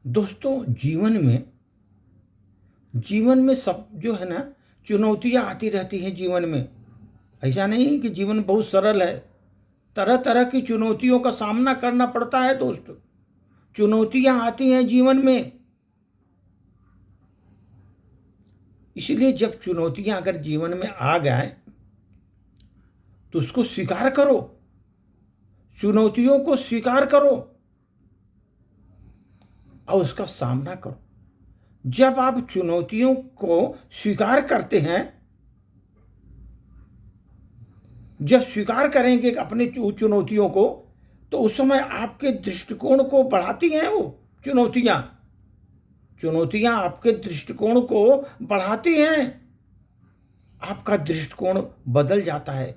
दोस्तों, जीवन में सब जो है ना, चुनौतियां आती रहती हैं जीवन में। ऐसा नहीं कि जीवन बहुत सरल है। तरह तरह की चुनौतियों का सामना करना पड़ता है दोस्त। चुनौतियां आती हैं जीवन में। इसलिए जब चुनौतियां अगर जीवन में आ जाए तो उसको स्वीकार करो। चुनौतियों को स्वीकार करो और उसका सामना करो। जब आप चुनौतियों को स्वीकार करते हैं, जब स्वीकार करेंगे अपनी चुनौतियों को, तो उस समय आपके दृष्टिकोण को बढ़ाती हैं वो चुनौतियां। चुनौतियां आपके दृष्टिकोण को बढ़ाती हैं। आपका दृष्टिकोण बदल जाता है,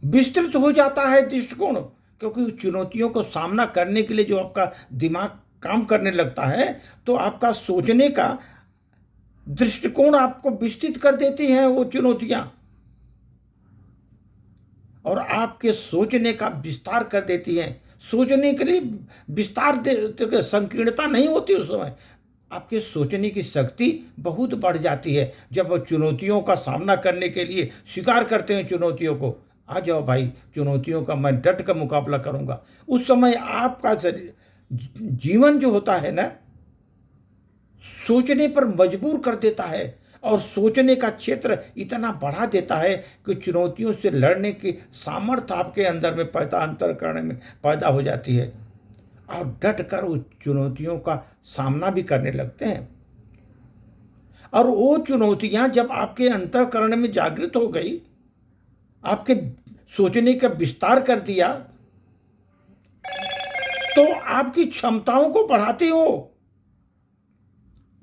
विस्तृत हो जाता है दृष्टिकोण। क्योंकि चुनौतियों को सामना करने के लिए जो आपका दिमाग काम करने लगता है, तो आपका सोचने का दृष्टिकोण आपको विस्तृत कर देती हैं वो चुनौतियां, और आपके सोचने का विस्तार कर देती हैं। सोचने के लिए विस्तार संकीर्णता नहीं होती उस समय। आपके सोचने की शक्ति बहुत बढ़ जाती है जब चुनौतियों का सामना करने के लिए स्वीकार करते हैं चुनौतियों को। आ जाओ भाई, चुनौतियों का मैं डट कर मुकाबला करूंगा। उस समय आपका जीवन जो होता है ना, सोचने पर मजबूर कर देता है, और सोचने का क्षेत्र इतना बढ़ा देता है कि चुनौतियों से लड़ने की सामर्थ्य आपके अंदर में अंतर करने में पैदा हो जाती है, और डट कर उस चुनौतियों का सामना भी करने लगते हैं। और वो चुनौतियां जब आपके अंतःकरण में जागृत हो गई, आपके सोचने का विस्तार कर दिया, तो आपकी क्षमताओं को बढ़ाते हो।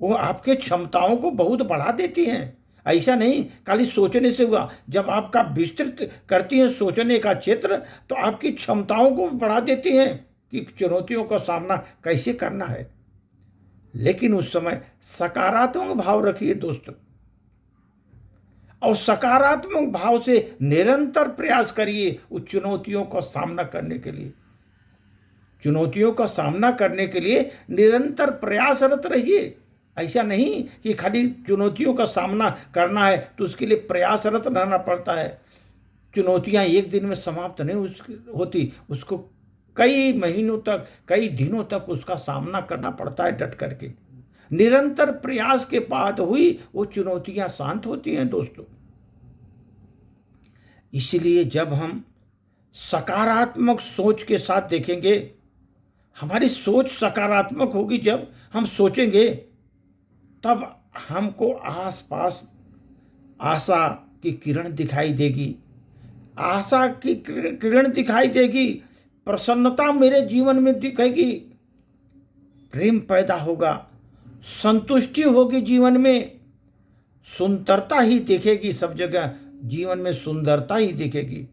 वो आपके क्षमताओं को बहुत बढ़ा देती हैं। ऐसा नहीं खाली सोचने से हुआ। जब आपका विस्तृत करती हैं सोचने का क्षेत्र, तो आपकी क्षमताओं को बढ़ा देती हैं कि चुनौतियों का सामना कैसे करना है। लेकिन उस समय सकारात्मक भाव रखिए दोस्तों, और सकारात्मक भाव से निरंतर प्रयास करिए उस चुनौतियों का सामना करने के लिए। चुनौतियों का सामना करने के लिए निरंतर प्रयासरत रहिए। ऐसा नहीं कि खाली चुनौतियों का सामना करना है तो उसके लिए प्रयासरत रहना पड़ता है। चुनौतियां एक दिन में समाप्त नहीं होती, उसको कई महीनों तक, कई दिनों तक उसका सामना करना पड़ता है डट करके। निरंतर प्रयास के बाद हुई वो चुनौतियां शांत होती हैं दोस्तों। इसलिए जब हम सकारात्मक सोच के साथ देखेंगे, हमारी सोच सकारात्मक होगी, जब हम सोचेंगे तब हमको आसपास आशा की किरण दिखाई देगी। आशा की किरण दिखाई देगी, प्रसन्नता मेरे जीवन में दिखेगी, प्रेम पैदा होगा, संतुष्टि होगी जीवन में, सुंदरता ही दिखेगी सब जगह। जीवन में सुंदरता ही दिखेगी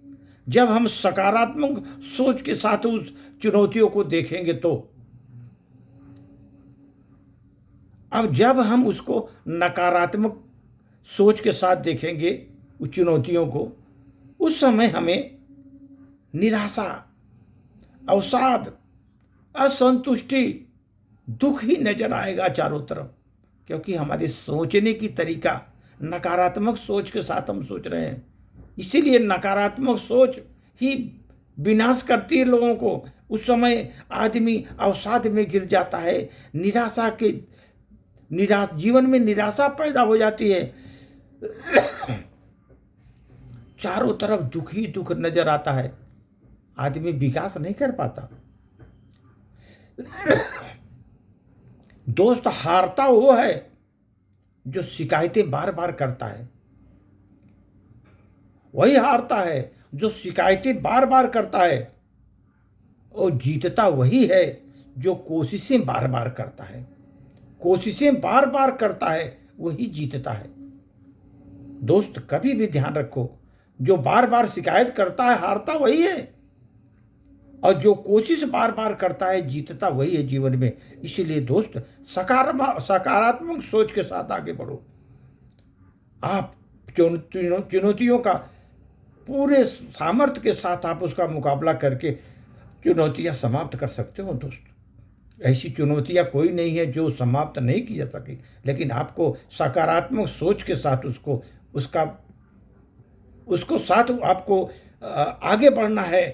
जब हम सकारात्मक सोच के साथ उस चुनौतियों को देखेंगे। तो अब जब हम उसको नकारात्मक सोच के साथ देखेंगे उस चुनौतियों को, उस समय हमें निराशा, अवसाद, असंतुष्टि, दुख ही नजर आएगा चारों तरफ। क्योंकि हमारे सोचने की तरीका नकारात्मक सोच के साथ हम सोच रहे हैं। इसीलिए नकारात्मक सोच ही विनाश करती है लोगों को। उस समय आदमी अवसाद में गिर जाता है, जीवन में निराशा पैदा हो जाती है। चारों तरफ दुख ही दुख नजर आता है, आदमी विकास नहीं कर पाता। दोस्त, हारता वो है जो शिकायतें बार बार करता है। वही हारता है जो शिकायतें बार बार करता है, और जीतता वही है जो कोशिशें बार बार करता है। कोशिशें बार बार करता है वही जीतता है। दोस्त, कभी भी ध्यान रखो, जो बार बार शिकायत करता है हारता वही है, और जो कोशिश बार बार करता है जीतता वही है जीवन में। इसीलिए दोस्त, सकारात्मक सोच के साथ आगे बढ़ो। आप चुनौतियों का पूरे सामर्थ्य के साथ आप उसका मुकाबला करके चुनौतियां समाप्त कर सकते हो दोस्त। ऐसी चुनौतियाँ कोई नहीं है जो समाप्त नहीं की जा सकी, लेकिन आपको सकारात्मक सोच के साथ उसको उसका उसको साथ आपको आगे बढ़ना है।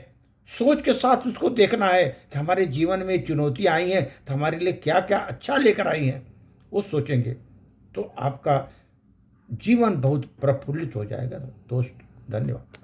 सोच के साथ उसको देखना है कि हमारे जीवन में चुनौतियाँ आई हैं तो हमारे लिए क्या-क्या अच्छा लेकर आई हैं, वो सोचेंगे तो आपका जीवन बहुत प्रफुल्लित हो जाएगा। दोस्त, धन्यवाद।